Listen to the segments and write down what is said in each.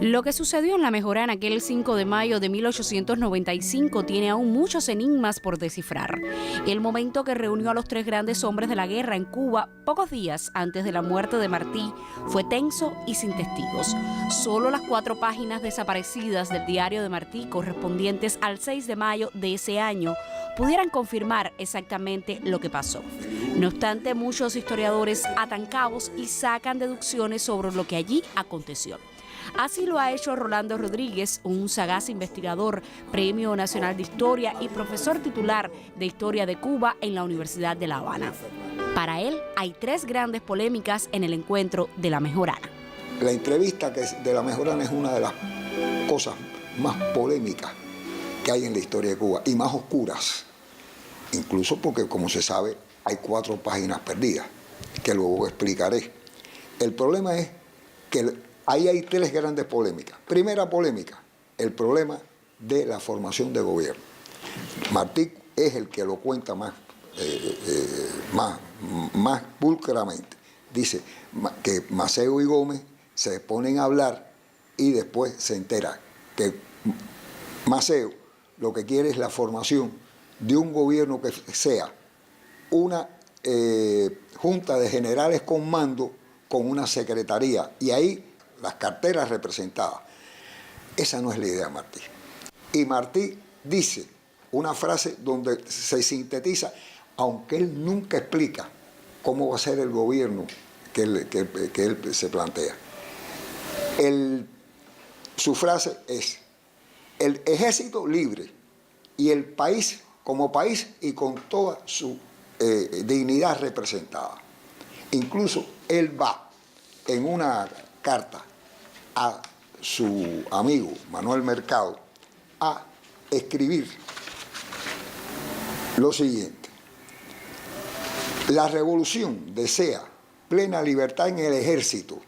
Lo que sucedió en La Mejorana aquel 5 de mayo de 1895 tiene aún muchos enigmas por descifrar. El momento que reunió a los tres grandes hombres de la guerra en Cuba, pocos días antes de la muerte de Martí, fue tenso y sin testigos. Solo las 4 páginas desaparecidas del diario de Martí, correspondientes al 6 de mayo de ese año, pudieran confirmar exactamente lo que pasó. No obstante, muchos historiadores atan cabos y sacan deducciones sobre lo que allí aconteció. Así lo ha hecho Rolando Rodríguez, un sagaz investigador, Premio Nacional de Historia y profesor titular de Historia de Cuba en la Universidad de La Habana. Para él, hay 3 grandes polémicas en el encuentro de La Mejorana. La entrevista de La Mejorana es una de las cosas más polémicas que hay en la historia de Cuba y más oscuras, incluso porque, como se sabe, hay 4 páginas perdidas, que luego explicaré. El problema es que ahí hay 3 grandes polémicas. Primera polémica, el problema de la formación de gobierno. Martí es el que lo cuenta más pulcramente. Dice que Maceo y Gómez se ponen a hablar y después se entera que Maceo lo que quiere es la formación de un gobierno que sea una junta de generales con mando con una secretaría y ahí las carteras representadas. Esa no es la idea de Martí. Y Martí dice una frase donde se sintetiza, aunque él nunca explica cómo va a ser el gobierno que él se plantea. Su frase es: el ejército libre y el país como país y con toda su dignidad representada. Incluso él va en una carta a su amigo Manuel Mercado a escribir lo siguiente: la revolución desea plena libertad en el ejército,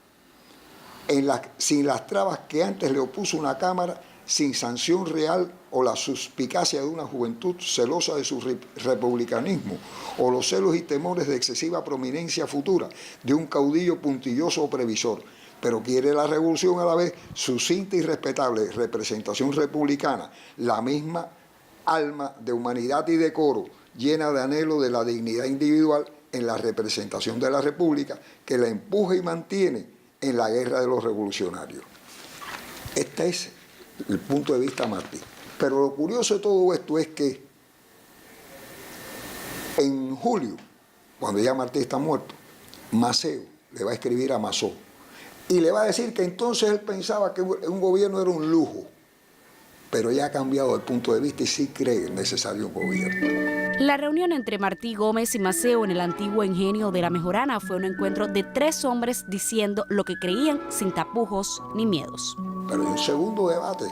sin las trabas que antes le opuso una cámara, sin sanción real o la suspicacia de una juventud celosa de su republicanismo, o los celos y temores de excesiva prominencia futura de un caudillo puntilloso o previsor, pero quiere la revolución a la vez sucinta y respetable representación republicana, la misma alma de humanidad y decoro, llena de anhelo de la dignidad individual en la representación de la república, que la empuja y mantiene en la guerra de los revolucionarios. Este es el punto de vista de Martí. Pero lo curioso de todo esto es que en julio, cuando ya Martí está muerto, Maceo le va a escribir a Masó y le va a decir que entonces él pensaba que un gobierno era un lujo, pero ya ha cambiado el punto de vista y sí cree necesario un gobierno. La reunión entre Martí Gómez y Maceo en el antiguo ingenio de La Mejorana fue un encuentro de 3 hombres diciendo lo que creían sin tapujos ni miedos. Pero en un segundo debate,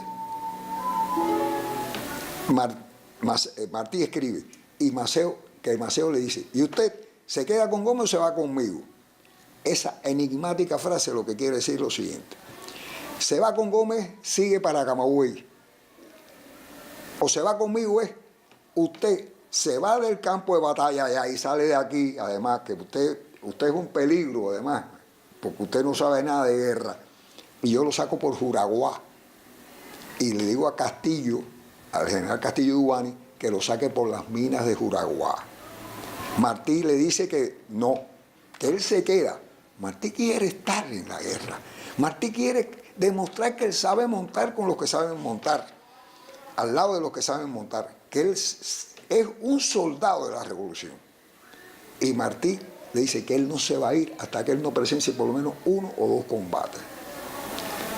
Martí escribe y Maceo le dice: ¿y usted se queda con Gómez o se va conmigo? Esa enigmática frase lo que quiere decir lo siguiente: se va con Gómez, sigue para Camagüey, o se va conmigo es usted se va del campo de batalla y ahí sale de aquí, además que usted es un peligro, además, porque usted no sabe nada de guerra, y yo lo saco por Juraguá, y le digo a Castillo, al general Castillo Duani, que lo saque por las minas de Juraguá. Martí le dice que no, que él se queda. Martí quiere estar en la guerra. Martí quiere demostrar que él sabe montar con los que saben montar, al lado de los que saben montar, que él es un soldado de la revolución. Y Martí le dice que él no se va a ir hasta que él no presencie por lo menos 1 o 2 combates.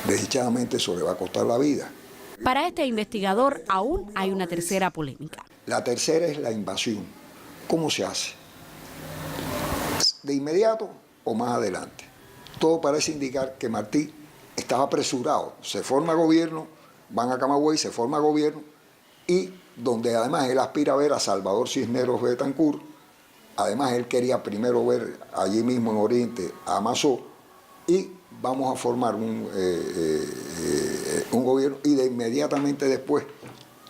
Desdichadamente eso le va a costar la vida. Para este investigador aún hay una tercera polémica. La tercera es la invasión. ¿Cómo se hace? ¿De inmediato o más adelante? Todo parece indicar que Martí estaba apresurado. Se forma gobierno, van a Camagüey, se forma gobierno, y donde además él aspira a ver a Salvador Cisneros Betancourt. Además él quería primero ver allí mismo en Oriente a Masó, y vamos a formar un gobierno y de inmediatamente después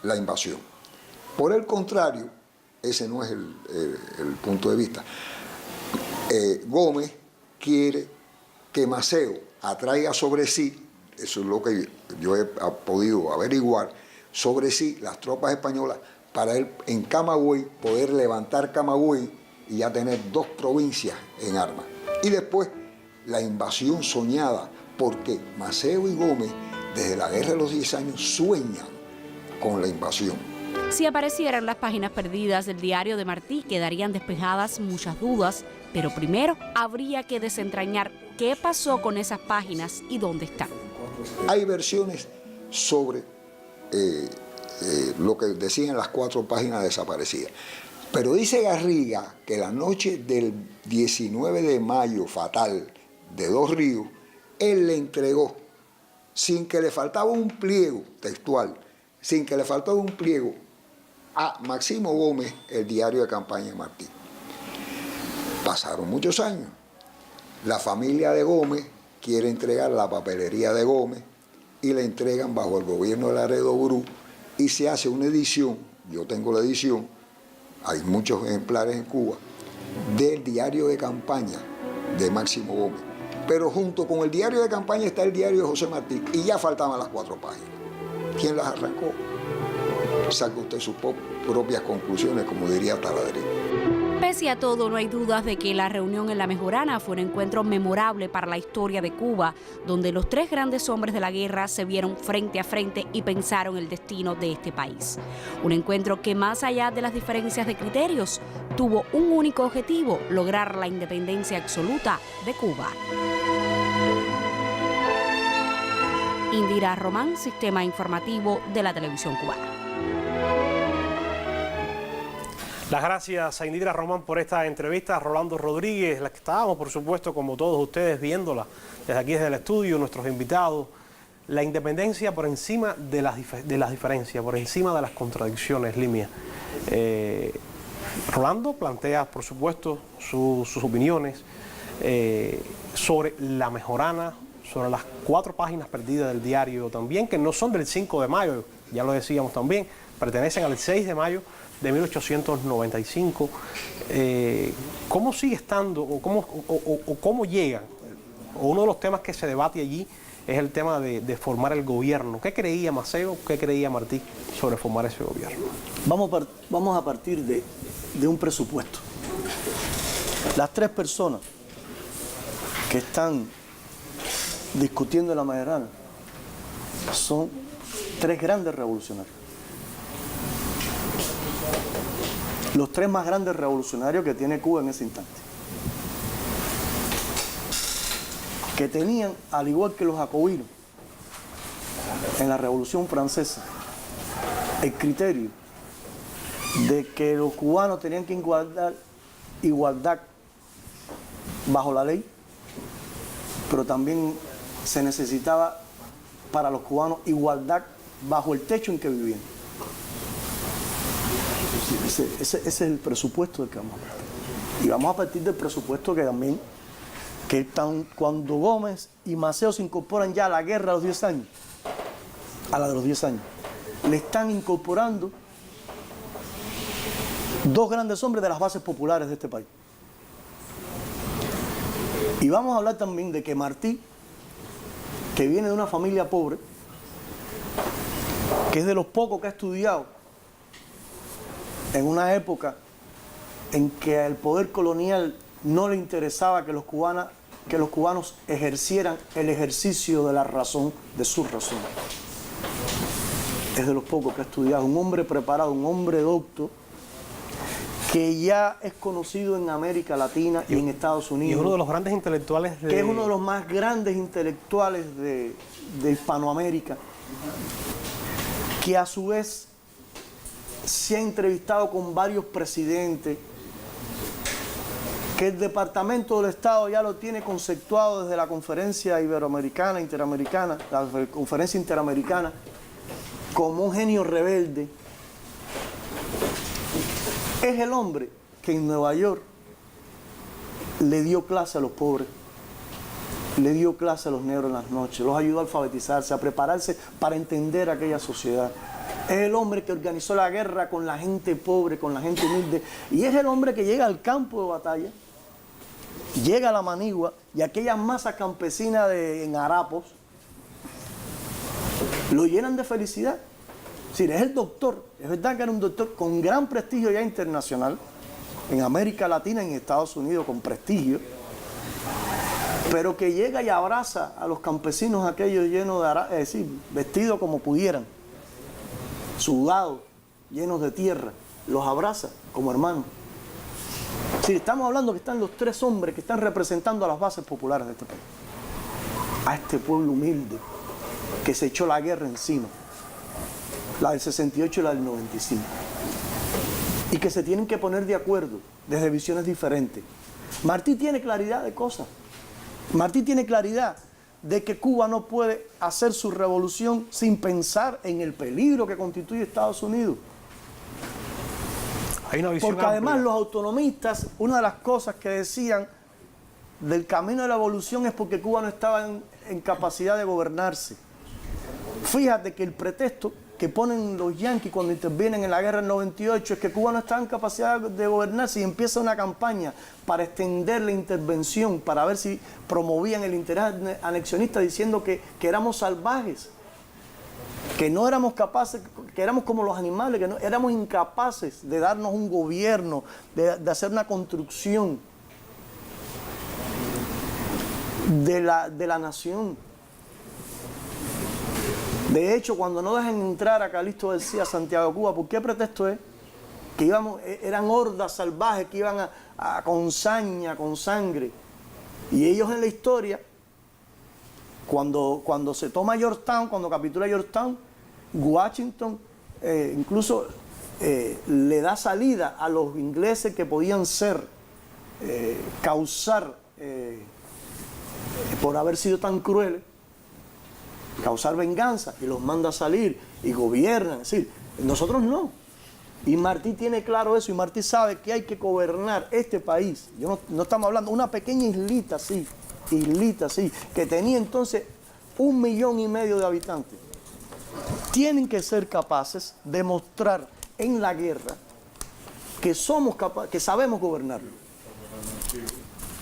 la invasión. Por el contrario, ese no es el punto de vista. Gómez quiere que Maceo atraiga sobre sí eso es lo que yo he podido averiguar, sobre si las tropas españolas, para él en Camagüey, poder levantar Camagüey y ya tener 2 provincias en armas. Y después la invasión soñada, porque Maceo y Gómez, desde la Guerra de los 10 años, sueñan con la invasión. Si aparecieran las páginas perdidas del diario de Martí, quedarían despejadas muchas dudas, pero primero habría que desentrañar qué pasó con esas páginas y dónde están. Hay versiones sobre lo que decían las 4 páginas desaparecidas. Pero dice Garriga que la noche del 19 de mayo fatal de Dos Ríos, él le entregó, sin que le faltaba un pliego textual, sin que le faltaba un pliego, a Máximo Gómez el diario de campaña de Martí. Pasaron muchos años. La familia de Gómez quiere entregar la papelería de Gómez y la entregan bajo el gobierno de Laredo Bru y se hace una edición, yo tengo la edición, hay muchos ejemplares en Cuba, del diario de campaña de Máximo Gómez. Pero junto con el diario de campaña está el diario de José Martí y ya faltaban las 4 páginas. ¿Quién las arrancó? Saca usted sus propias conclusiones, como diría Taladrín. Pese a todo, no hay dudas de que la reunión en La Mejorana fue un encuentro memorable para la historia de Cuba, donde los 3 grandes hombres de la guerra se vieron frente a frente y pensaron el destino de este país. Un encuentro que, más allá de las diferencias de criterios, tuvo un único objetivo: lograr la independencia absoluta de Cuba. Indira Román, Sistema Informativo de la Televisión Cubana. Las gracias a Indira Román por esta entrevista, a Rolando Rodríguez, la que estábamos, por supuesto, como todos ustedes, viéndola desde aquí, desde el estudio, nuestros invitados. La independencia por encima de las diferencias, por encima de las contradicciones, Limia. Rolando plantea, por supuesto, sus opiniones sobre La Mejorana, sobre las 4 páginas perdidas del diario también, que no son del 5 de mayo, ya lo decíamos también, pertenecen al 6 de mayo de 1895. ¿Cómo sigue estando o cómo llegan? Uno de los temas que se debate allí es el tema de formar el gobierno. ¿Qué creía Maceo, qué creía Martí sobre formar ese gobierno? Vamos a partir de un presupuesto. Las 3 personas que están discutiendo en La Mejorana son 3 grandes revolucionarios. Los 3 más grandes revolucionarios que tiene Cuba en ese instante. Que tenían, al igual que los jacobinos, en la Revolución Francesa, el criterio de que los cubanos tenían que igualdad bajo la ley, pero también se necesitaba para los cubanos igualdad bajo el techo en que vivían. Ese es el presupuesto del que vamos a partir. Y vamos a partir del presupuesto que también, cuando Gómez y Maceo se incorporan ya a la guerra a los 10 años, a la de los 10 años, le están incorporando 2 grandes hombres de las bases populares de este país. Y vamos a hablar también de que Martí, que viene de una familia pobre, que es de los pocos que ha estudiado en una época en que al poder colonial no le interesaba que los cubanos ejercieran el ejercicio de la razón, de su razón. Es de los pocos que ha estudiado, un hombre preparado, un hombre docto, que ya es conocido en América Latina y en Estados Unidos. Y uno de los grandes intelectuales que es uno de los más grandes intelectuales de Hispanoamérica, que a su vez se ha entrevistado con varios presidentes, que el Departamento del Estado ya lo tiene conceptuado desde la Conferencia Iberoamericana, Interamericana, la Conferencia Interamericana, como un genio rebelde. Es el hombre que en Nueva York le dio clase a los pobres, le dio clase a los negros en las noches, los ayudó a alfabetizarse, a prepararse para entender aquella sociedad. Es el hombre que organizó la guerra con la gente pobre, con la gente humilde. Y es el hombre que llega al campo de batalla, llega a la Manigua y aquellas masas campesinas en harapos, lo llenan de felicidad. Es decir, es el doctor, es verdad que era un doctor con gran prestigio ya internacional, en América Latina, en Estados Unidos, con prestigio, pero que llega y abraza a los campesinos aquellos llenos de, es decir, vestidos como pudieran, sudados, llenos de tierra, los abraza como hermanos. Si estamos hablando que están los tres hombres que están representando a las bases populares de este país, a este pueblo humilde que se echó la guerra encima, la del 68 y la del 95, y que se tienen que poner de acuerdo desde visiones diferentes. Martí tiene claridad de cosas. Martí tiene claridad de que Cuba no puede hacer su revolución sin pensar en el peligro que constituye Estados Unidos. Hay una visión Porque además amplia. los autonomistas, una de las cosas que decían del camino de la evolución es porque Cuba no estaba en capacidad de gobernarse. Fíjate que el pretexto que ponen los yanquis cuando intervienen en la guerra del 98 es que Cuba no estaba en capacidad de gobernarse, y empieza una campaña para extender la intervención, para ver si promovían el interés anexionista, diciendo que éramos salvajes, que no éramos capaces, que éramos como los animales, que no, éramos incapaces de darnos un gobierno, de hacer una construcción de la nación. De hecho, cuando no dejan entrar a Calixto García a Santiago de Cuba, ¿por qué pretexto es? Que eran hordas salvajes que iban con saña, con sangre. Y ellos en la historia, cuando se toma Yorktown, cuando capitula Yorktown, Washington incluso le da salida a los ingleses que podían causar, por haber sido tan crueles, causar venganza, y los manda a salir y gobiernan. Es decir, nosotros no. Y Martí tiene claro eso, y Martí sabe que hay que gobernar este país. No estamos hablando de una pequeña islita así, que tenía entonces 1,5 millones de habitantes. Tienen que ser capaces de mostrar en la guerra que somos capaces, que sabemos gobernarlo.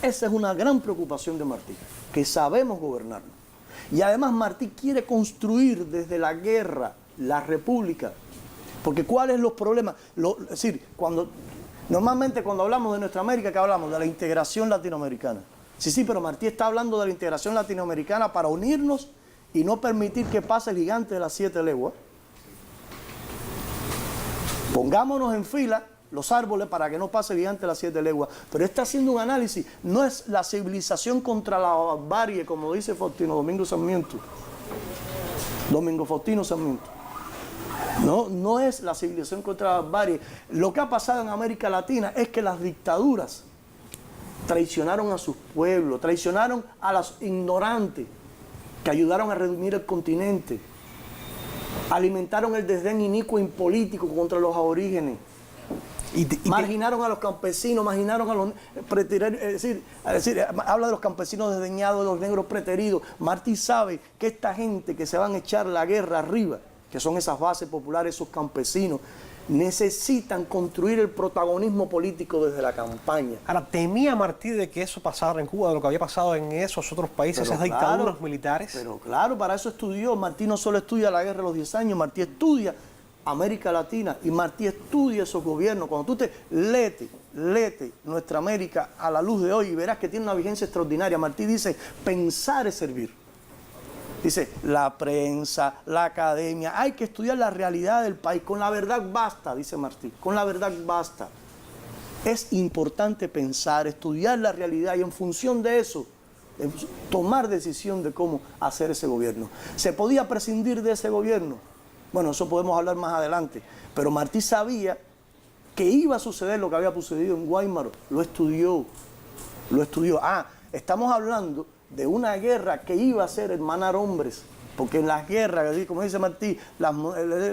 Esa es una gran preocupación de Martí, que sabemos gobernarlo. Y además Martí quiere construir desde la guerra la república. Porque ¿cuáles son los problemas? Es decir, normalmente cuando hablamos de nuestra América, ¿qué hablamos? De la integración latinoamericana. Sí, pero Martí está hablando de la integración latinoamericana para unirnos y no permitir que pase el gigante de las 7 leguas. Pongámonos en fila los árboles para que no pase el gigante de las 7 leguas. Pero está haciendo un análisis. No es la civilización contra la barbarie, como dice Domingo Faustino Sarmiento. No es la civilización contra la barbarie. Lo que ha pasado en América Latina es que las dictaduras traicionaron a sus pueblos, traicionaron a los ignorantes que ayudaron a redimir el continente, alimentaron el desdén inicuo e impolítico contra los aborígenes. Marginaron a los campesinos, marginaron a los preteridos, es decir, habla de los campesinos desdeñados, de los negros preteridos. Martí sabe que esta gente que se van a echar la guerra arriba, que son esas bases populares, esos campesinos, necesitan construir el protagonismo político desde la campaña. Ahora, ¿temía Martí de que eso pasara en Cuba, de lo que había pasado en esos otros países, esas dictaduras militares? Pero claro, para eso estudió. Martí no solo estudia la guerra de los 10 años, Martí estudia América Latina, y Martí estudia esos gobiernos. Cuando tú léete nuestra América a la luz de hoy, y verás que tiene una vigencia extraordinaria. Martí dice, pensar es servir. Dice, la prensa, la academia, hay que estudiar la realidad del país. Con la verdad basta, dice Martí, con la verdad basta. Es importante pensar, estudiar la realidad, y en función de eso, tomar decisión de cómo hacer ese gobierno. ¿Se podía prescindir de ese gobierno? Bueno, eso podemos hablar más adelante. Pero Martí sabía que iba a suceder lo que había sucedido en Guaymaro. Lo estudió. Estamos hablando de una guerra que iba a ser hermanar hombres. Porque en las guerras, como dice Martí,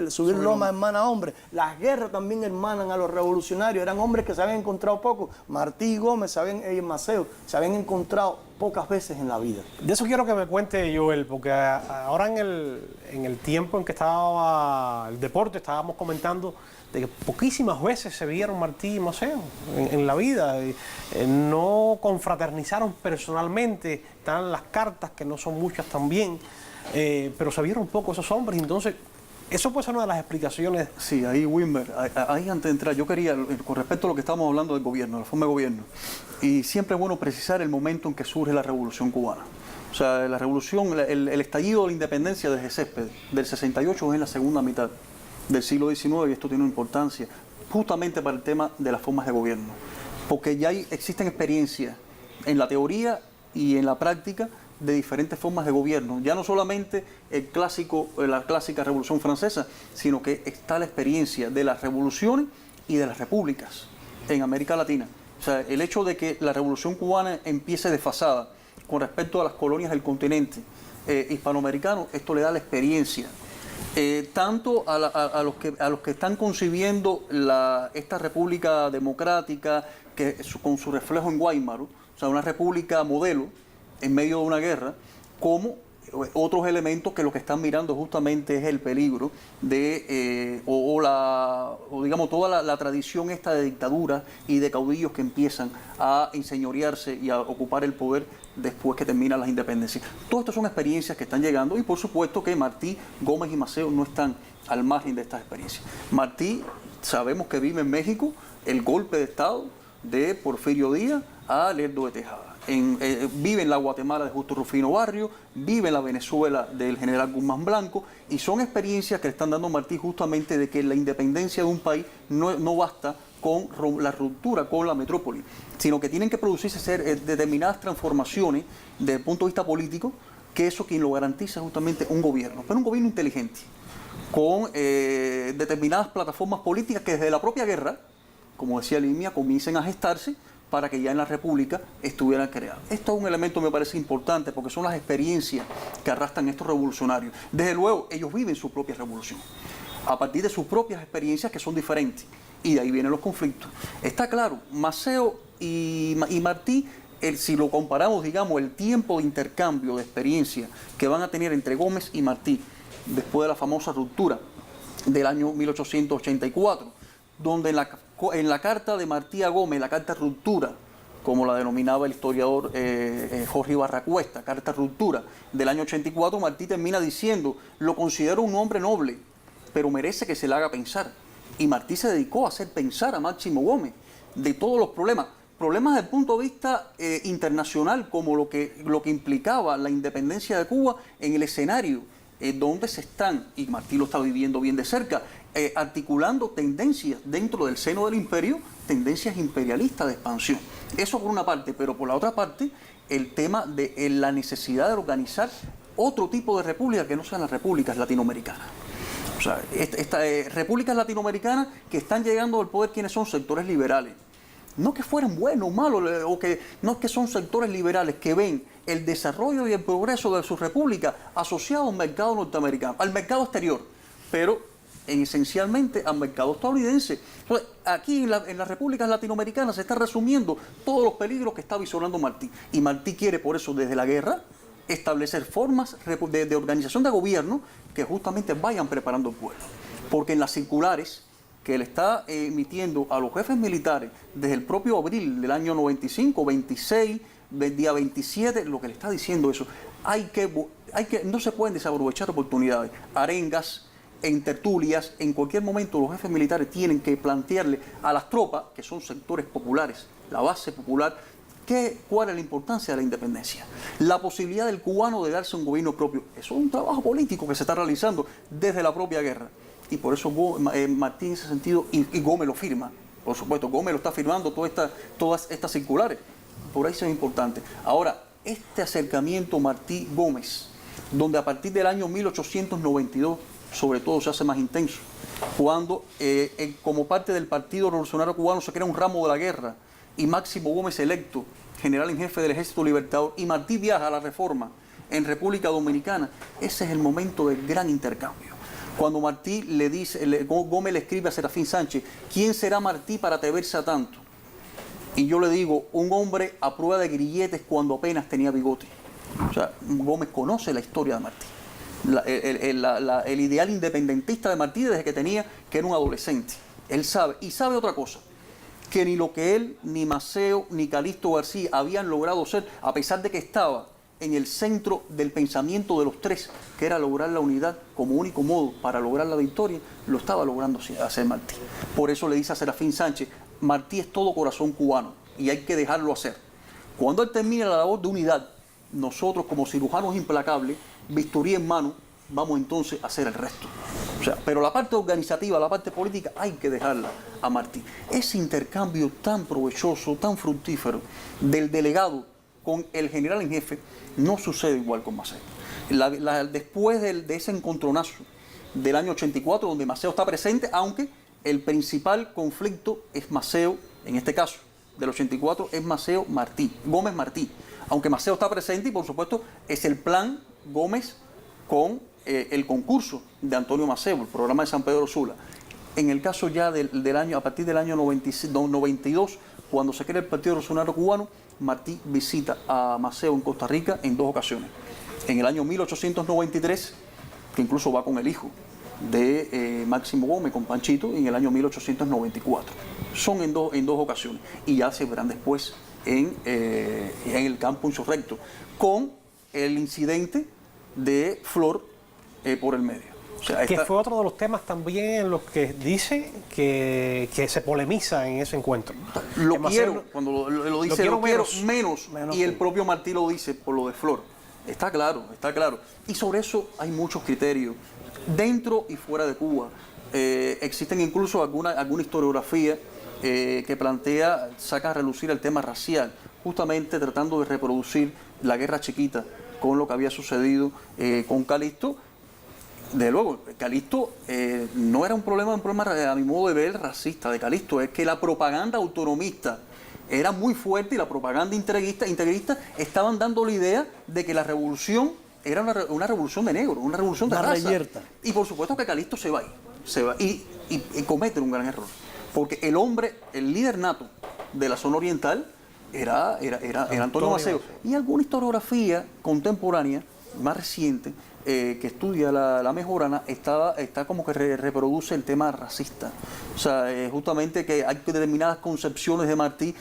subir lomas hermana a hombres. Las guerras también hermanan a los revolucionarios. Eran hombres que se habían encontrado poco. Martí y Gómez, Maceo, se habían encontrado pocas veces en la vida. De eso quiero que me cuente Joel, porque ahora en el tiempo en que estaba el deporte, estábamos comentando de que poquísimas veces se vieron Martí y Maceo en la vida. No confraternizaron personalmente, están las cartas, que no son muchas también, pero se vieron poco esos hombres. Entonces, eso puede ser una de las explicaciones. Sí, ahí Wilmer, ahí antes de entrar, yo quería, con respecto a lo que estábamos hablando del gobierno, la forma de gobierno, y siempre es bueno precisar el momento en que surge la Revolución Cubana. O sea, la revolución, el estallido de la independencia de Céspedes del 68 es en la segunda mitad del siglo XIX, y esto tiene una importancia justamente para el tema de las formas de gobierno, porque ya existen experiencias en la teoría y en la práctica de diferentes formas de gobierno, ya no solamente la clásica Revolución Francesa, sino que está la experiencia de las revoluciones y de las repúblicas en América Latina. O sea, el hecho de que la Revolución Cubana empiece desfasada con respecto a las colonias del continente hispanoamericano, esto le da la experiencia tanto a los que están concibiendo esta república democrática con su reflejo en Weimar, o sea, una república modelo en medio de una guerra, como otros elementos que lo que están mirando justamente es el peligro de digamos toda la tradición esta de dictadura y de caudillos que empiezan a enseñorearse y a ocupar el poder después que terminan las independencias. Todas estas son experiencias que están llegando, y por supuesto que Martí, Gómez y Maceo no están al margen de estas experiencias. Martí, sabemos que vive en México el golpe de Estado de Porfirio Díaz a Lerdo de Tejada. Vive en la Guatemala de Justo Rufino Barrio, vive en la Venezuela del general Guzmán Blanco, y son experiencias que le están dando a Martí justamente de que la independencia de un país no basta con la ruptura con la metrópoli, sino que tienen que producirse determinadas transformaciones desde el punto de vista político, que eso quien lo garantiza justamente un gobierno, pero un gobierno inteligente, con determinadas plataformas políticas que desde la propia guerra, como decía Limia, comiencen a gestarse para que ya en la República estuvieran creadas. Esto es un elemento que me parece importante, porque son las experiencias que arrastran estos revolucionarios. Desde luego, ellos viven su propia revolución, a partir de sus propias experiencias que son diferentes, y de ahí vienen los conflictos. Está claro, Maceo y Martí, si lo comparamos, digamos, el tiempo de intercambio de experiencia que van a tener entre Gómez y Martí, después de la famosa ruptura del año 1884, donde en la carta de Martí a Gómez, la carta ruptura, como la denominaba el historiador Jorge Ibarra Cuesta, carta ruptura del año 84, Martí termina diciendo: lo considero un hombre noble, pero merece que se le haga pensar. Y Martí se dedicó a hacer pensar a Máximo Gómez de todos los problemas desde el punto de vista internacional, como lo que implicaba la independencia de Cuba en el escenario donde se están, y Martí lo está viviendo bien de cerca, articulando tendencias dentro del seno del imperio, tendencias imperialistas de expansión. Eso por una parte, pero por la otra parte, el tema de la necesidad de organizar otro tipo de república que no sean las repúblicas latinoamericanas. O sea, repúblicas latinoamericanas que están llegando al poder, quienes son sectores liberales. No que fueran buenos o malos, no es que son sectores liberales que ven el desarrollo y el progreso de su república asociado al mercado norteamericano, al mercado exterior, pero esencialmente al mercado estadounidense. Entonces, aquí en las repúblicas latinoamericanas se está resumiendo todos los peligros que está visorando Martí. Y Martí quiere, por eso, desde la guerra, establecer formas de organización de gobierno que justamente vayan preparando el pueblo. Porque en las circulares que él está emitiendo a los jefes militares desde el propio abril del año 95, 26, del día 27, lo que le está diciendo eso, no se pueden desaprovechar oportunidades, arengas, en tertulias, en cualquier momento los jefes militares tienen que plantearle a las tropas, que son sectores populares, la base popular, cuál es la importancia de la independencia, la posibilidad del cubano de darse un gobierno propio. Eso es un trabajo político que se está realizando desde la propia guerra. Y por eso Martí en ese sentido, y Gómez lo firma, por supuesto, Gómez lo está firmando todas estas circulares, por ahí eso es importante. Ahora, este acercamiento Martí-Gómez, donde a partir del año 1892, sobre todo se hace más intenso, cuando como parte del Partido Revolucionario Cubano se crea un ramo de la guerra, y Máximo Gómez electo general en jefe del Ejército Libertador, y Martí viaja a la Reforma en República Dominicana, ese es el momento del gran intercambio. Cuando Martí Gómez le escribe a Serafín Sánchez: ¿quién será Martí para atreverse a tanto? Y yo le digo, un hombre a prueba de grilletes cuando apenas tenía bigote. O sea, Gómez conoce la historia de Martí. El ideal independentista de Martí desde que era un adolescente. Él sabe, y sabe otra cosa, que ni lo que él, ni Maceo, ni Calixto García habían logrado ser, a pesar de que estaba en el centro del pensamiento de los tres, que era lograr la unidad como único modo para lograr la victoria, lo estaba logrando hacer Martí. Por eso le dice a Serafín Sánchez, Martí es todo corazón cubano y hay que dejarlo hacer. Cuando él termine la labor de unidad, nosotros como cirujanos implacables, bisturí en mano, vamos entonces a hacer el resto. O sea, pero la parte organizativa, la parte política, hay que dejarla a Martí. Ese intercambio tan provechoso, tan fructífero del delegado con el general en jefe, no sucede igual con Maceo. Después de ese encontronazo del año 84, donde Maceo está presente, aunque el principal conflicto es Maceo, en este caso, del 84, es Maceo Martí, Gómez Martí. Aunque Maceo está presente y, por supuesto, es el plan Gómez con el concurso de Antonio Maceo, el programa de San Pedro Sula. En el caso ya del año, a partir del año 92, cuando se crea el Partido Revolucionario Cubano, Martí visita a Maceo en Costa Rica en 2 ocasiones. En el año 1893, que incluso va con el hijo de Máximo Gómez, con Panchito, y en el año 1894. Son en dos ocasiones. Y ya se verán después en el campo insurrecto, con el incidente de Flor por el medio. O sea, que fue otro de los temas también en los que dice que se polemiza en ese encuentro. Lo quiero, cuando lo dice, lo quiero menos, y el sí. propio Martí lo dice por lo de Flor. Está claro, está claro. Y sobre eso hay muchos criterios, dentro y fuera de Cuba. Existen incluso alguna historiografía que saca a relucir el tema racial, justamente tratando de reproducir la guerra chiquita con lo que había sucedido con Calixto. De luego, Calixto no era un problema a mi modo de ver racista de Calixto, es que la propaganda autonomista era muy fuerte y la propaganda integrista estaban dando la idea de que la revolución era una revolución de negros, una revolución de raza. Reyerta. Y por supuesto que Calixto se va y comete un gran error, porque el hombre, el líder nato de la zona oriental era Antonio Maceo. Y alguna historiografía contemporánea, más reciente, que estudia la mejorana, está como que reproduce el tema racista. O sea, justamente que hay determinadas concepciones de Martí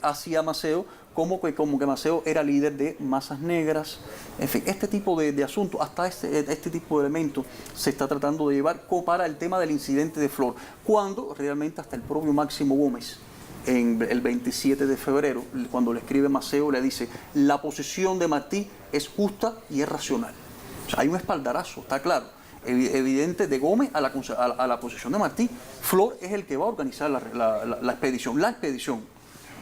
hacia Maceo, como que Maceo era líder de masas negras. En fin, este tipo de asuntos, hasta este tipo de elementos se está tratando de llevar para el tema del incidente de Flor, cuando realmente hasta el propio Máximo Gómez, el 27 de febrero, cuando le escribe Maceo, le dice: la posición de Martí es justa y es racional. O sea, hay un espaldarazo, está claro, evidente, de Gómez a la posición de Martí. Flor es el que va a organizar la expedición. La expedición,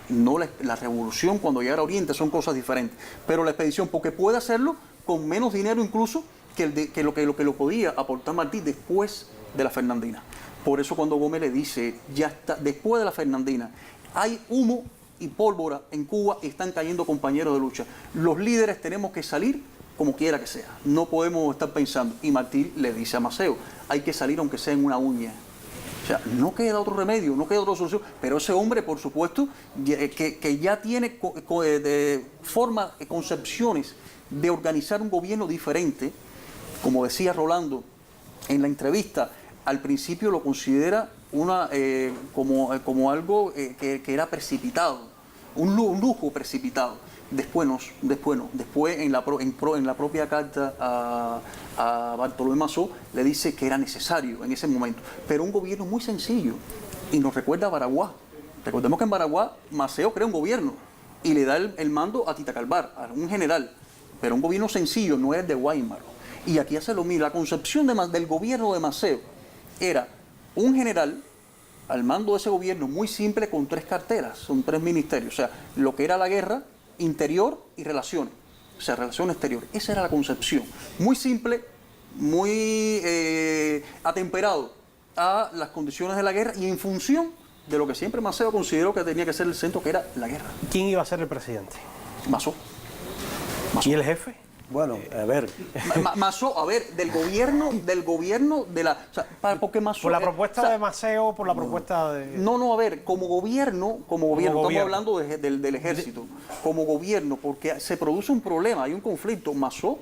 no la revolución cuando llegara a Oriente, son cosas diferentes. Pero la expedición, porque puede hacerlo con menos dinero incluso que lo que podía aportar Martí después de la Fernandina. Por eso cuando Gómez le dice, ya está, después de la Fernandina, hay humo y pólvora en Cuba y están cayendo compañeros de lucha. Los líderes tenemos que salir como quiera que sea. No podemos estar pensando. Y Martí le dice a Maceo, hay que salir aunque sea en una uña. O sea, no queda otro remedio, no queda otra solución. Pero ese hombre, por supuesto, que ya tiene concepciones de organizar un gobierno diferente, como decía Rolando en la entrevista, al principio lo considera como algo que era precipitado, un lujo precipitado. Después en la propia carta a Bartolomé Mazó le dice que era necesario en ese momento, pero un gobierno muy sencillo, y nos recuerda a Baraguá. Recordemos que en Baraguá Maceo crea un gobierno y le da el mando a Tita Calvar, a un general, pero un gobierno sencillo, no es de Guaymaro. Y aquí hace lo mismo. La concepción del gobierno de Maceo era un general al mando de ese gobierno muy simple, con 3 carteras, son 3 ministerios, o sea, lo que era la guerra, interior y relaciones, o sea, relaciones exteriores. Esa era la concepción, muy simple, muy atemperado a las condiciones de la guerra y en función de lo que siempre Maceo consideró que tenía que ser el centro, que era la guerra. ¿Quién iba a ser el presidente? Mazó. ¿Y el jefe? Bueno, a ver. Masó, a ver, del gobierno de la... O sea, porque Masó... Por la propuesta o sea, de Maceo, por la propuesta de... No, a ver, como gobierno, estamos gobierno. hablando del ejército, como gobierno, porque se produce un problema, hay un conflicto. Masó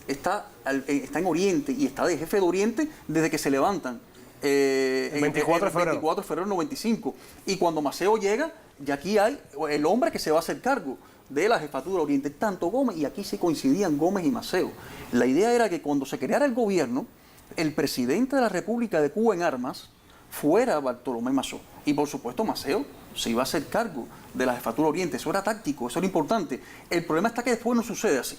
está en Oriente y está de jefe de Oriente desde que se levantan. El 24 de febrero. 24 de febrero del 95. Y cuando Maceo llega, ya aquí hay el hombre que se va a hacer cargo de la jefatura Oriente, tanto Gómez, y aquí sí coincidían Gómez y Maceo. La idea era que cuando se creara el gobierno, el presidente de la República de Cuba en armas fuera Bartolomé Masó. Y por supuesto Maceo se iba a hacer cargo de la jefatura Oriente. Eso era táctico, eso era importante. El problema está que después no sucede así.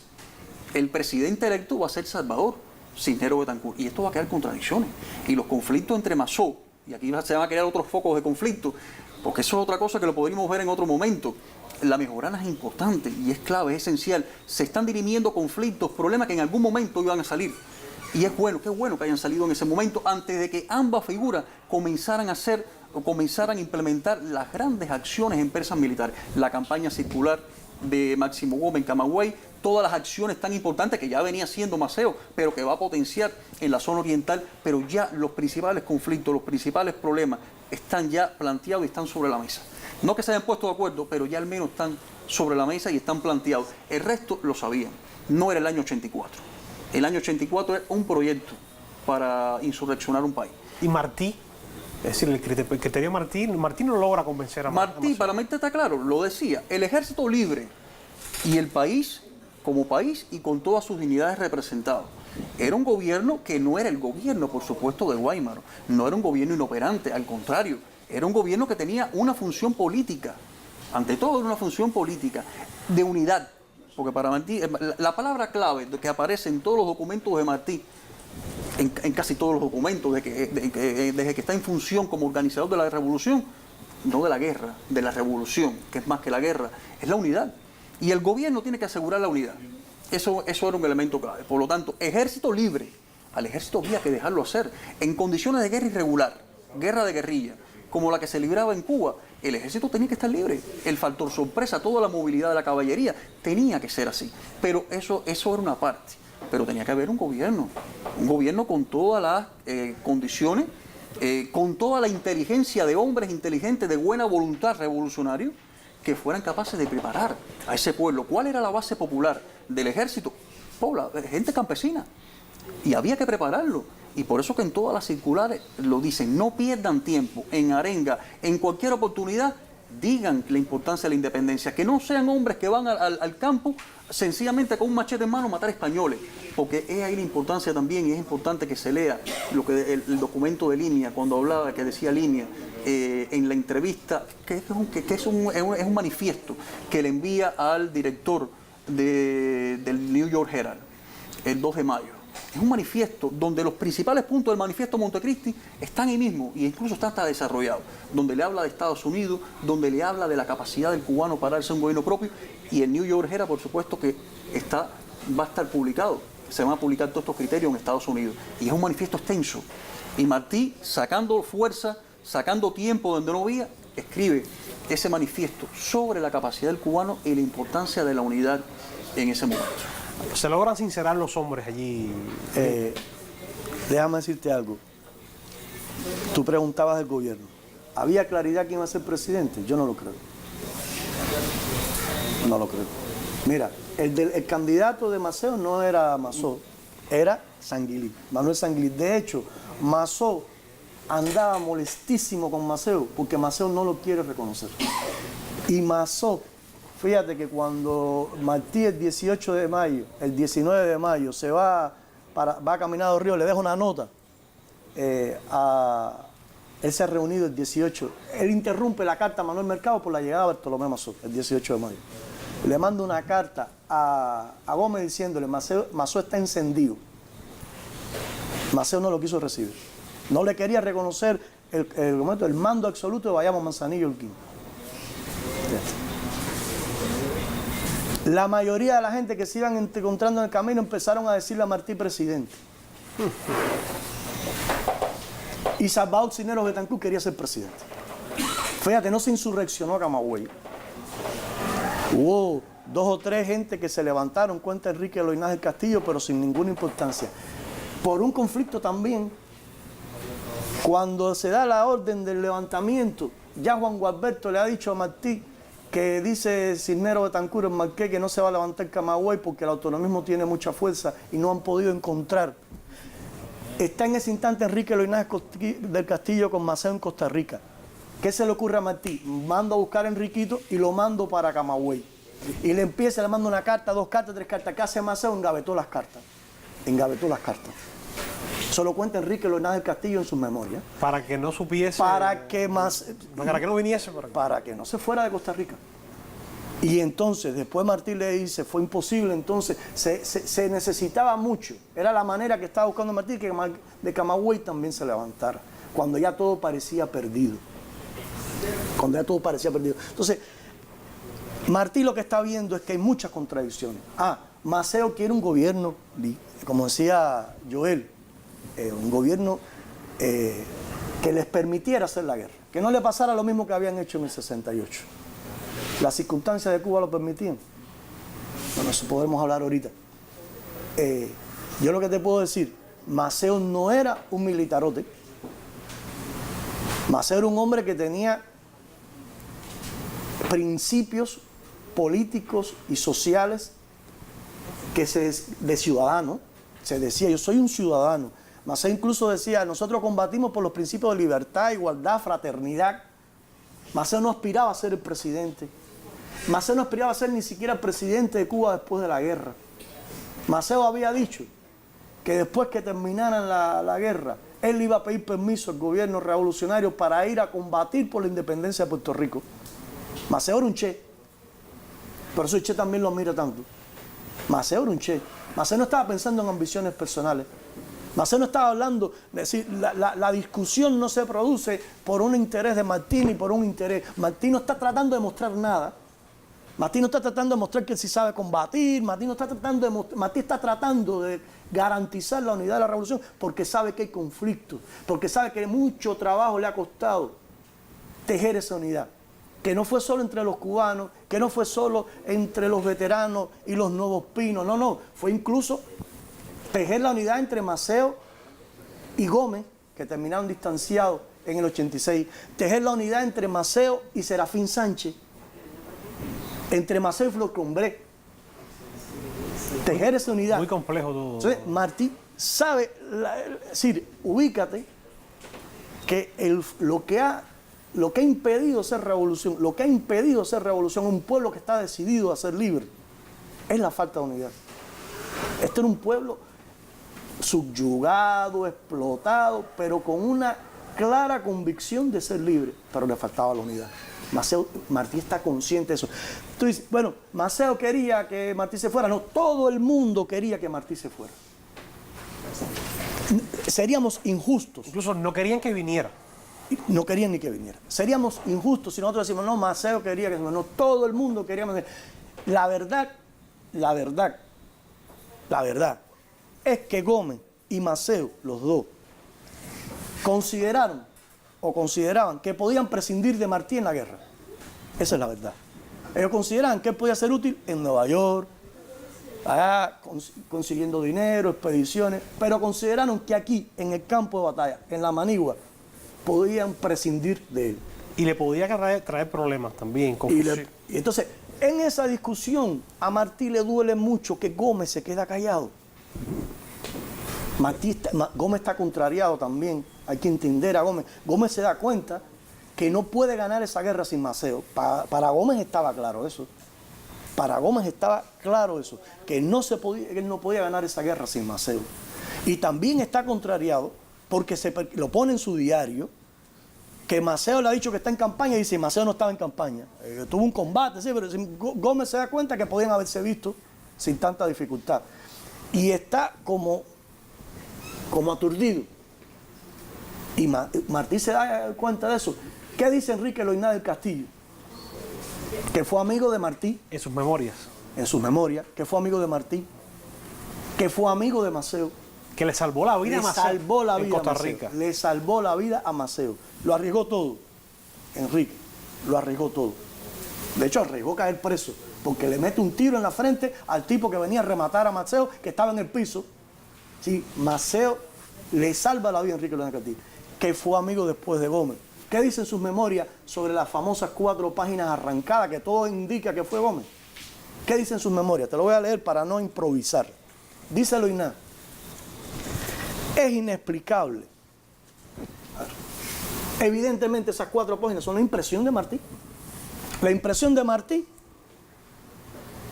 El presidente electo va a ser Salvador Cisneros Betancur, y esto va a crear contradicciones. Y los conflictos entre Masó, y aquí se van a crear otros focos de conflicto, porque eso es otra cosa que lo podríamos ver en otro momento. La mejorana es importante y es clave, es esencial. Se están dirimiendo conflictos, problemas que en algún momento iban a salir. Y es bueno, qué bueno que hayan salido en ese momento, antes de que ambas figuras comenzaran a implementar las grandes acciones en persas militares. La campaña circular de Máximo Gómez en Camagüey, todas las acciones tan importantes que ya venía haciendo Maceo, pero que va a potenciar en la zona oriental, pero ya los principales conflictos, los principales problemas están ya planteados y están sobre la mesa. No que se hayan puesto de acuerdo, pero ya al menos están sobre la mesa y están planteados. El resto lo sabían. No era el año 84. El año 84 era un proyecto para insurreccionar un país. Y Martí, es decir, el criterio Martí no logra convencer a Martí, para mí está claro, lo decía, el ejército libre y el país como país y con todas sus dignidades representadas. Era un gobierno que no era el gobierno, por supuesto, de Guaymaro. No era un gobierno inoperante, al contrario. Era un gobierno que tenía una función política. Ante todo, era una función política de unidad. Porque para Martí, la palabra clave que aparece en todos los documentos de Martí, en casi todos los documentos, desde que está en función como organizador de la revolución, no de la guerra, de la revolución, que es más que la guerra, es la unidad. Y el gobierno tiene que asegurar la unidad. Eso era un elemento clave. Por lo tanto, ejército libre. Al ejército había que dejarlo hacer. En condiciones de guerra irregular, guerra de guerrilla, como la que se libraba en Cuba, el ejército tenía que estar libre. El factor sorpresa, toda la movilidad de la caballería, tenía que ser así. Pero eso era una parte. Pero tenía que haber un gobierno con todas las condiciones, con toda la inteligencia de hombres inteligentes, de buena voluntad revolucionarios, que fueran capaces de preparar a ese pueblo. ¿Cuál era la base popular del ejército? Gente campesina. Y había que prepararlo. Y por eso que en todas las circulares lo dicen, no pierdan tiempo en arenga, en cualquier oportunidad, digan la importancia de la independencia, que no sean hombres que van al campo sencillamente con un machete en mano a matar españoles, porque es ahí la importancia también, y es importante que se lea el documento de Línea, cuando hablaba, que decía Línea, en la entrevista, que es un manifiesto que le envía al director del New York Herald, el 2 de mayo. Es un manifiesto donde los principales puntos del manifiesto Montecristi están ahí mismo, y incluso está hasta desarrollado, donde le habla de Estados Unidos, donde le habla de la capacidad del cubano para darse un gobierno propio, y el New York Herald, por supuesto, que va a estar publicado, se van a publicar todos estos criterios en Estados Unidos, y es un manifiesto extenso. Y Martí, sacando fuerza, sacando tiempo donde no había, escribe ese manifiesto sobre la capacidad del cubano y la importancia de la unidad en ese momento. ¿Se logran sincerar los hombres allí? Déjame decirte algo. Tú preguntabas del gobierno. ¿Había claridad quién iba a ser presidente? Yo no lo creo. No lo creo. Mira, el candidato de Maceo no era Masó, era Sanguilí, Manuel Sanguilí. De hecho, Masó andaba molestísimo con Maceo porque Maceo no lo quiere reconocer. Y Masó, fíjate que cuando Martí el 18 de mayo, el 19 de mayo, se va a caminar a Río, le deja una nota. Él se ha reunido el 18. Él interrumpe la carta a Manuel Mercado por la llegada de Bartolomé Masó, el 18 de mayo. Le manda una carta a Gómez diciéndole, Masó está encendido. Maceo no lo quiso recibir. No le quería reconocer el mando absoluto de Bayamo, Manzanillo, Holguín. La mayoría de la gente que se iban encontrando en el camino empezaron a decirle a Martí presidente. Y Salvador Cisneros Betancur quería ser presidente. Fíjate, no se insurreccionó a Camagüey. Hubo 2 o 3 gente que se levantaron, cuenta Enrique Loynaz del Castillo, pero sin ninguna importancia. Por un conflicto también, cuando se da la orden del levantamiento, ya Juan Gualberto le ha dicho a Martí que dice Cisneros Betancur en Marqués que no se va a levantar Camagüey porque el autonomismo tiene mucha fuerza y no han podido encontrar. Está en ese instante Enrique Loynaz del Castillo con Maceo en Costa Rica. ¿Qué se le ocurre a Martí? Mando a buscar a Enriquito y lo mando para Camagüey. Y le manda una carta, 2 cartas, 3 cartas. ¿Qué hace Maceo? Engavetó las cartas. Engavetó las cartas. Eso lo cuenta Enrique Loynaz del Castillo en sus memorias. Para que no supiese... Para que no viniese por aquí. Para que no se fuera de Costa Rica. Y entonces, después Martí le dice, fue imposible, entonces se necesitaba mucho. Era la manera que estaba buscando Martí, que de Camagüey también se levantara, cuando ya todo parecía perdido. Cuando ya todo parecía perdido. Entonces, Martí lo que está viendo es que hay muchas contradicciones. Maceo quiere un gobierno, como decía Joel, un gobierno que les permitiera hacer la guerra, que no le pasara lo mismo que habían hecho en el 68. Las circunstancias de Cuba lo permitían. Bueno, eso podemos hablar ahorita. Yo lo que te puedo decir, Maceo no era un militarote. Maceo era un hombre que tenía principios políticos y sociales de ciudadano. Se decía, yo soy un ciudadano. Maceo incluso decía, nosotros combatimos por los principios de libertad, igualdad, fraternidad. Maceo no aspiraba a ser el presidente. Maceo no aspiraba a ser ni siquiera el presidente de Cuba después de la guerra. Maceo había dicho que después que terminaran la guerra, él iba a pedir permiso al gobierno revolucionario para ir a combatir por la independencia de Puerto Rico. Maceo era un che. Por eso el che también lo admira tanto. Maceo era un che. Maceo no estaba pensando en ambiciones personales. Maceo no estaba hablando, es decir, la discusión no se produce por un interés de Martí ni por un interés. Martí no está tratando de mostrar nada. Martí no está tratando de mostrar que él sí sabe combatir. Martí está tratando de garantizar la unidad de la revolución porque sabe que hay conflictos, porque sabe que mucho trabajo le ha costado tejer esa unidad. Que no fue solo entre los cubanos, que no fue solo entre los veteranos y los nuevos pinos. No, fue incluso tejer la unidad entre Maceo y Gómez, que terminaron distanciados en el 86. Tejer la unidad entre Maceo y Serafín Sánchez. Entre Maceo y Flocombré. Tejer esa unidad. Muy complejo todo. Entonces, Martí sabe, es decir, ubícate que lo que ha impedido ser revolución, un pueblo que está decidido a ser libre, es la falta de unidad. Este era un pueblo subyugado, explotado, pero con una clara convicción de ser libre, pero le faltaba la unidad. Martí está consciente de eso. Tú dices, bueno, Maceo quería que Martí se fuera. No, todo el mundo quería que Martí se fuera. Seríamos injustos. Incluso no querían que viniera. No querían ni que viniera. Seríamos injustos si nosotros decimos, no, Maceo quería que se fuera. No, todo el mundo quería que la verdad es que Gómez y Maceo, los dos, consideraban que podían prescindir de Martí en la guerra. Esa es la verdad. Ellos consideraban que él podía ser útil en Nueva York, allá consiguiendo dinero, expediciones, pero consideraron que aquí, en el campo de batalla, en la manigua, podían prescindir de él. Y le podía traer problemas también. Y entonces, en esa discusión, a Martí le duele mucho que Gómez se queda callado. Gómez está contrariado también, hay que entender a Gómez. Gómez se da cuenta que no puede ganar esa guerra sin Maceo. Para Gómez estaba claro eso. Que él no podía ganar esa guerra sin Maceo. Y también está contrariado porque lo pone en su diario, que Maceo le ha dicho que está en campaña y dice, Maceo no estaba en campaña. Tuvo un combate, sí, pero Gómez se da cuenta que podían haberse visto sin tanta dificultad. Y está como aturdido. Y Martí se da cuenta de eso. ¿Qué dice Enrique Loynaz del Castillo? Que fue amigo de Martí. En sus memorias. Que fue amigo de Martí. Que fue amigo de Maceo. Que le salvó la vida a Maceo en Costa Rica. Le salvó la vida a Maceo. Lo arriesgó todo. Enrique, lo arriesgó todo. De hecho, arriesgó caer preso porque le mete un tiro en la frente al tipo que venía a rematar a Maceo, que estaba en el piso. Sí, Maceo le salva la vida a Enrique Loina Castillo, que fue amigo después de Gómez. ¿Qué dicen sus memorias sobre las famosas 4 páginas arrancadas que todo indica que fue Gómez? ¿Qué dicen sus memorias? Te lo voy a leer para no improvisar. Dice Loina: es inexplicable. Evidentemente esas 4 páginas son la impresión de Martí. La impresión de Martí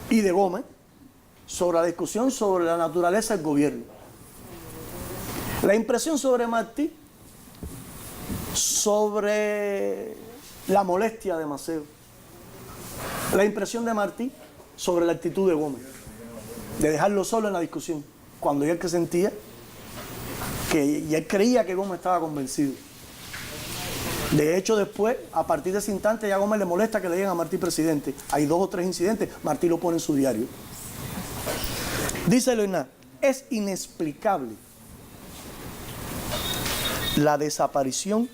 y de Gómez sobre la discusión sobre la naturaleza del gobierno. La impresión sobre Martí sobre la molestia de Maceo. La impresión de Martí sobre la actitud de Gómez, de dejarlo solo en la discusión, cuando ya él que sentía que ya él creía que Gómez estaba convencido. De hecho, después, a partir de ese instante, ya a Gómez le molesta que le digan a Martí presidente. Hay 2 o 3 incidentes, Martí lo pone en su diario. Dice Loina: es inexplicable la desaparición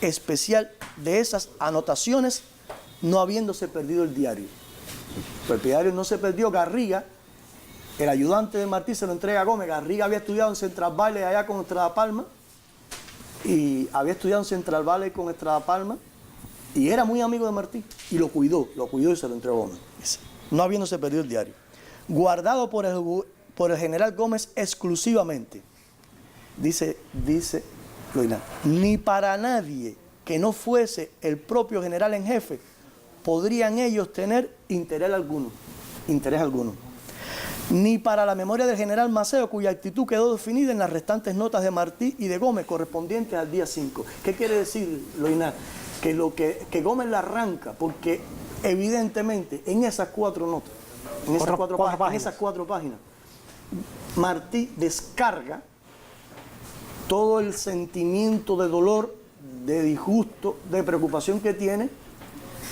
especial de esas anotaciones, no habiéndose perdido el diario. Pues el diario no se perdió. Garriga, el ayudante de Martí, se lo entrega a Gómez. Garriga había estudiado en Central Valley allá con Estrada Palma, y había estudiado en Central Valley con Estrada Palma, y era muy amigo de Martí, y lo cuidó y se lo entregó a Gómez, no habiéndose perdido el diario. Guardado por el general Gómez exclusivamente, dice Loina, ni para nadie que no fuese el propio general en jefe podrían ellos tener interés alguno, ni para la memoria del general Maceo, cuya actitud quedó definida en las restantes notas de Martí y de Gómez correspondientes al día 5. ¿Qué quiere decir, Loina? Que Gómez la arranca, porque evidentemente en esas 4 notas, en esas 4 páginas, Martí descarga todo el sentimiento de dolor, de disgusto, de preocupación que tiene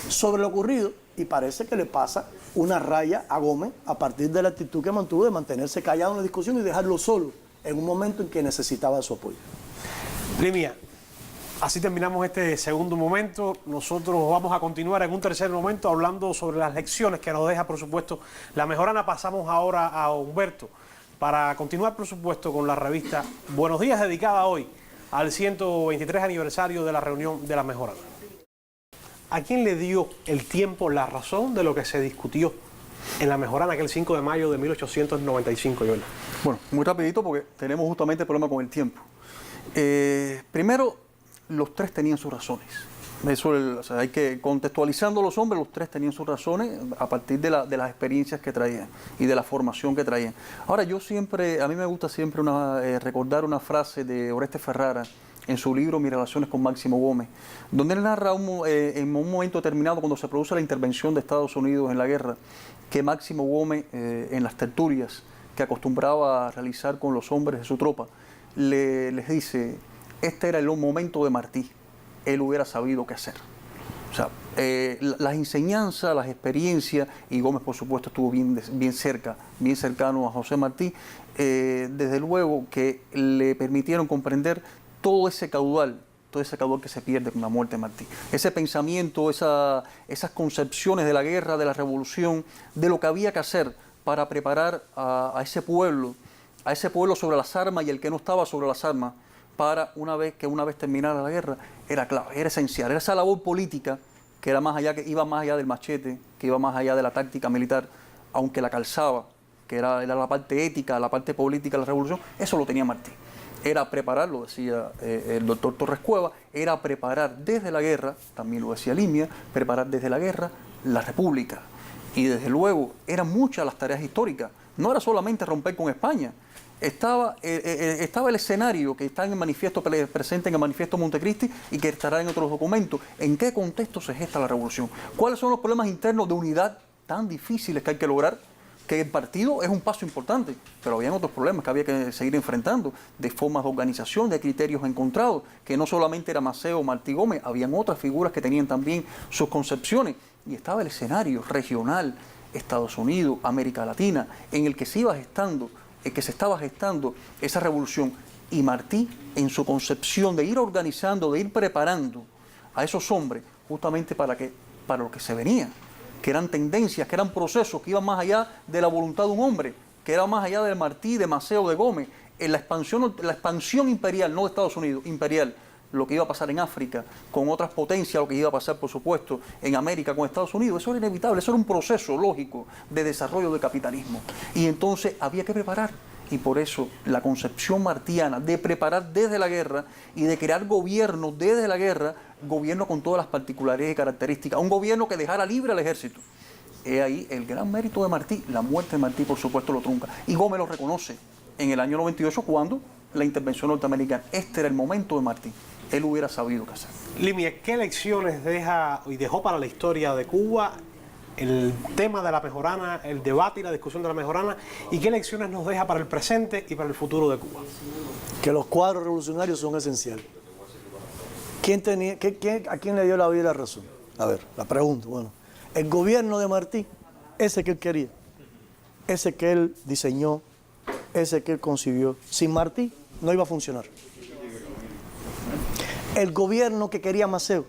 sobre lo ocurrido, y parece que le pasa una raya a Gómez a partir de la actitud que mantuvo de mantenerse callado en la discusión y dejarlo solo en un momento en que necesitaba su apoyo. Limia, así terminamos este segundo momento. Nosotros vamos a continuar en un tercer momento hablando sobre las lecciones que nos deja, por supuesto, La Mejorana. Pasamos ahora a Humberto para continuar, por supuesto, con la revista Buenos Días, dedicada hoy al 123 aniversario de la reunión de La Mejorana. ¿A quién le dio el tiempo la razón de lo que se discutió en La Mejorana aquel 5 de mayo de 1895, Joel? Bueno, muy rapidito porque tenemos justamente el problema con el tiempo. Primero, los 3 tenían sus razones. Eso, o sea, hay que, contextualizando a los hombres, los 3 tenían sus razones a partir de las experiencias que traían y de la formación que traían. Ahora, a mí me gusta siempre recordar una frase de Oreste Ferrara en su libro Mis relaciones con Máximo Gómez, donde él narra en un momento determinado, cuando se produce la intervención de Estados Unidos en la guerra, que Máximo Gómez, en las tertulias que acostumbraba a realizar con los hombres de su tropa, les dice: este era el momento de Martí, él hubiera sabido qué hacer. O sea, las enseñanzas, las experiencias, y Gómez por supuesto estuvo bien cercano a José Martí, desde luego que le permitieron comprender todo ese caudal que se pierde con la muerte de Martí. Ese pensamiento, esas concepciones de la guerra, de la revolución, de lo que había que hacer para preparar a ese pueblo sobre las armas y el que no estaba sobre las armas, para una vez terminara la guerra, era clave, era esencial. Era esa labor política que iba más allá del machete, que iba más allá de la táctica militar, aunque la calzaba, que era la parte ética, la parte política de la revolución. Eso lo tenía Martí. Era preparar, lo decía el doctor Torres Cueva, era preparar desde la guerra, también lo decía Limia, preparar desde la guerra la república. Y desde luego eran muchas las tareas históricas. No era solamente romper con España. Estaba el escenario que está en el manifiesto, presente en el manifiesto Montecristi, y que estará en otros documentos. ¿En qué contexto se gesta la revolución? ¿Cuáles son los problemas internos de unidad tan difíciles que hay que lograr? Que el partido es un paso importante, pero había otros problemas que había que seguir enfrentando, de formas de organización, de criterios encontrados, que no solamente era Maceo o Martí Gómez, habían otras figuras que tenían también sus concepciones. Y estaba el escenario regional, Estados Unidos, América Latina, en el que se estaba gestando esa revolución. Y Martí, en su concepción de ir organizando, de ir preparando a esos hombres, justamente para lo que se venía. que eran tendencias, que eran procesos, que iban más allá de la voluntad de un hombre, que era más allá de Martí, de Maceo, de Gómez. En la expansión imperial, no de Estados Unidos, imperial, lo que iba a pasar en África, con otras potencias, lo que iba a pasar, por supuesto, en América con Estados Unidos, eso era inevitable, eso era un proceso lógico de desarrollo del capitalismo. Y entonces había que preparar. Y por eso la concepción martiana de preparar desde la guerra y de crear gobierno desde la guerra, gobierno con todas las particularidades y características, un gobierno que dejara libre al ejército. Es ahí el gran mérito de Martí. La muerte de Martí, por supuesto, lo trunca. Y Gómez lo reconoce en el año 98 cuando la intervención norteamericana. Este era el momento de Martí. Él hubiera sabido qué hacer. Limia, ¿qué lecciones deja y dejó para la historia de Cuba el tema de la mejorana, el debate y la discusión de la mejorana, y qué lecciones nos deja para el presente y para el futuro de Cuba? Que los cuadros revolucionarios son esenciales. ¿A quién le dio la vida y la razón? A ver, la pregunto. Bueno, el gobierno de Martí, ese que él quería, ese que él diseñó, ese que él concibió, sin Martí no iba a funcionar. El gobierno que quería Maceo,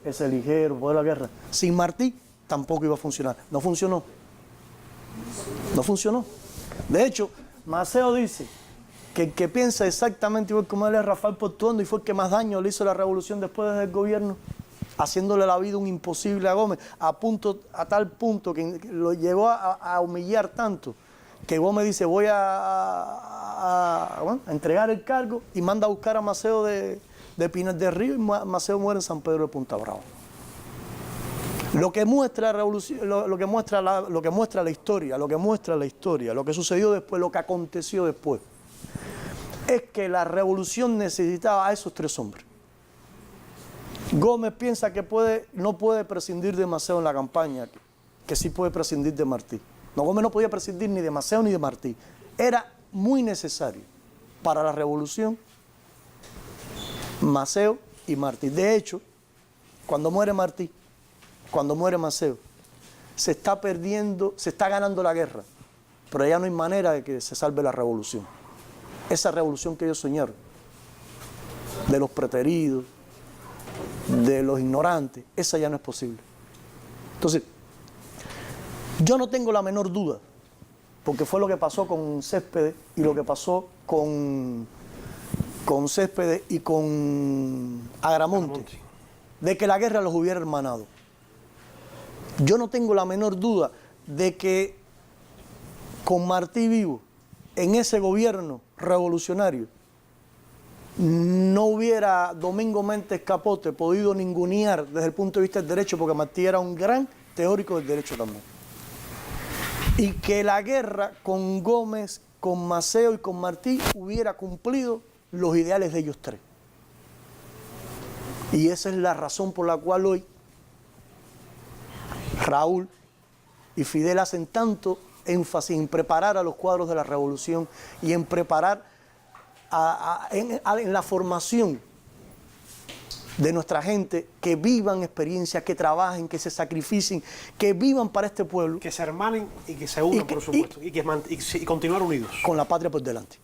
ese ligero, poder de la guerra, sin Martí tampoco iba a funcionar. No funcionó. No funcionó. De hecho, Maceo dice que el que piensa exactamente igual como él es Rafael Portuondo, y fue el que más daño le hizo a la revolución después del gobierno, haciéndole la vida un imposible a Gómez, a tal punto que lo llevó a humillar tanto, que Gómez dice: voy a entregar el cargo, y manda a buscar a Maceo de Pinar del Río, y Maceo muere en San Pedro de Punta Brava. Lo que muestra la revolución, lo que muestra la historia, lo que sucedió después, lo que aconteció después, es que la revolución necesitaba a esos tres hombres. Gómez piensa que no puede prescindir de Maceo en la campaña, que sí puede prescindir de Martí. No, Gómez no podía prescindir ni de Maceo ni de Martí. Era muy necesario para la revolución Maceo y Martí. De hecho, cuando muere Martí, cuando muere Maceo, se está ganando la guerra, pero ya no hay manera de que se salve la revolución. Esa revolución que ellos soñaron, de los preteridos, de los ignorantes, esa ya no es posible. Entonces, yo no tengo la menor duda, porque fue lo que pasó con Céspedes y lo que pasó con Céspedes y con Agramonte, de que la guerra los hubiera hermanado. Yo no tengo la menor duda de que con Martí vivo, en ese gobierno revolucionario, no hubiera Domingo Méndez Capote podido ningunear desde el punto de vista del derecho, porque Martí era un gran teórico del derecho también. Y que la guerra con Gómez, con Maceo y con Martí hubiera cumplido los ideales de ellos tres. Y esa es la razón por la cual hoy Raúl y Fidel hacen tanto énfasis en preparar a los cuadros de la revolución y en preparar en la formación de nuestra gente, que vivan experiencias, que trabajen, que se sacrificen, que vivan para este pueblo. Que se hermanen y que se unan, por supuesto, y continuar unidos. Con la patria por delante.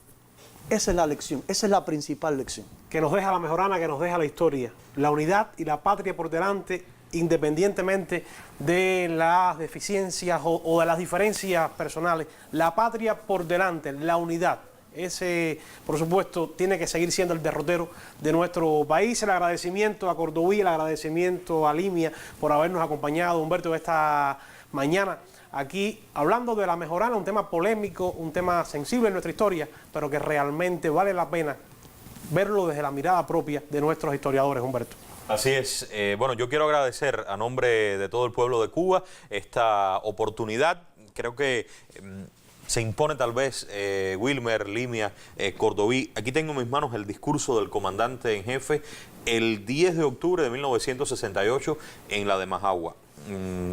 Esa es la lección, esa es la principal lección. Que nos deja la mejorana, que nos deja la historia. La unidad y la patria por delante, independientemente de las deficiencias o de las diferencias personales. La patria por delante, la unidad. Ese, por supuesto, tiene que seguir siendo el derrotero de nuestro país. El agradecimiento a Cordoví, el agradecimiento a Limia por habernos acompañado, Humberto, esta mañana aquí hablando de la mejorana, un tema polémico, un tema sensible en nuestra historia, pero que realmente vale la pena verlo desde la mirada propia de nuestros historiadores, Humberto. Así es. Bueno, yo quiero agradecer a nombre de todo el pueblo de Cuba esta oportunidad. Creo que se impone tal vez Wilmer, Limia, Cordoví. Aquí tengo en mis manos el discurso del comandante en jefe el 10 de octubre de 1968 en la de Majagua.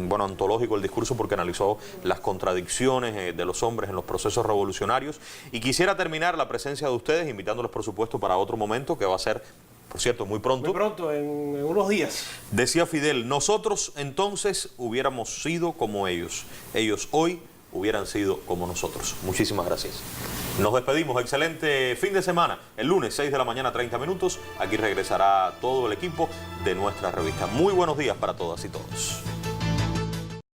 Bueno, antológico el discurso porque analizó las contradicciones de los hombres en los procesos revolucionarios. Y quisiera terminar la presencia de ustedes invitándolos, por supuesto, para otro momento que va a ser, por cierto, muy pronto. Muy pronto, en unos días. Decía Fidel: nosotros entonces hubiéramos sido como ellos. Ellos hoy hubieran sido como nosotros. Muchísimas gracias. Nos despedimos, excelente fin de semana. El lunes, 6 de la mañana, 30 minutos. Aquí regresará todo el equipo de nuestra revista. Muy buenos días para todas y todos.